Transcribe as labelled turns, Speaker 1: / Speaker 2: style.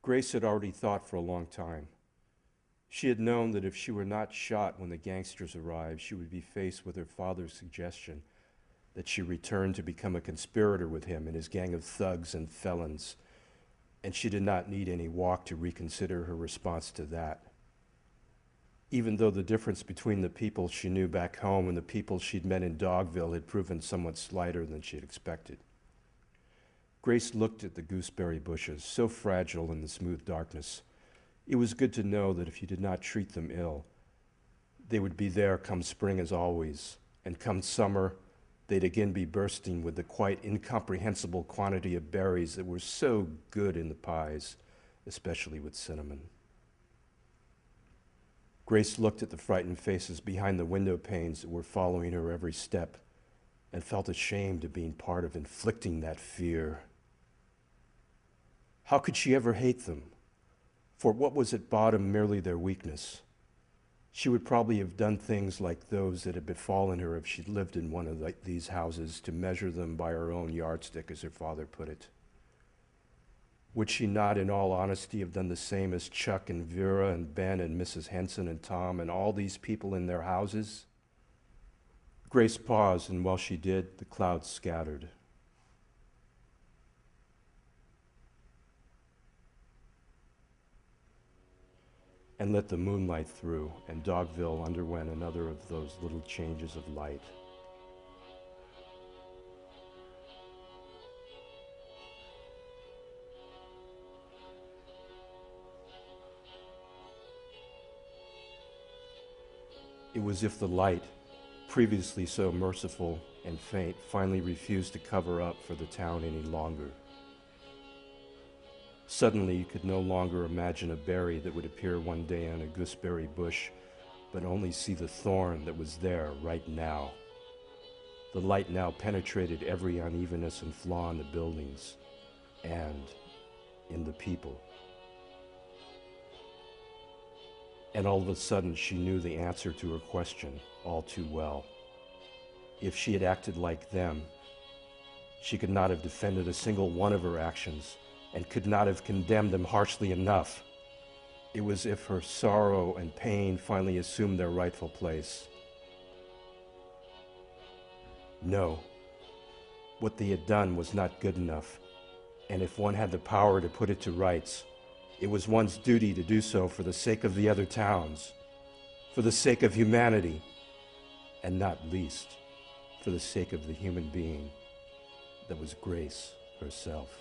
Speaker 1: Grace had already thought for a long time. She had known that if she were not shot when the gangsters arrived, she would be faced with her father's suggestion that she return to become a conspirator with him and his gang of thugs and felons, and she did not need any walk to reconsider her response to that. Even though the difference between the people she knew back home and the people she'd met in Dogville had proven somewhat slighter than she had expected. Grace looked at the gooseberry bushes, so fragile in the smooth darkness. It was good to know that if you did not treat them ill, they would be there come spring as always, and come summer, they'd again be bursting with the quite incomprehensible quantity of berries that were so good in the pies, especially with cinnamon. Grace looked at the frightened faces behind the window panes that were following her every step and felt ashamed of being part of inflicting that fear. How could she ever hate them? For what was at bottom merely their weakness? She would probably have done things like those that had befallen her if she'd lived in one of these houses, to measure them by her own yardstick, as her father put it. Would she not, in all honesty, have done the same as Chuck and Vera and Ben and Mrs. Henson and Tom and all these people in their houses? Grace paused, and while she did, the clouds scattered. And let the moonlight through, and Dogville underwent another of those little changes of light. It was as if the light, previously so merciful and faint, finally refused to cover up for the town any longer. Suddenly, you could no longer imagine a berry that would appear one day on a gooseberry bush, but only see the thorn that was there right now. The light now penetrated every unevenness and flaw in the buildings and in the people. And all of a sudden, she knew the answer to her question all too well. If she had acted like them, she could not have defended a single one of her actions and could not have condemned them harshly enough. It was as if her sorrow and pain finally assumed their rightful place. No, what they had done was not good enough, and if one had the power to put it to rights, it was one's duty to do so for the sake of the other towns, for the sake of humanity, and not least, for the sake of the human being that was Grace herself.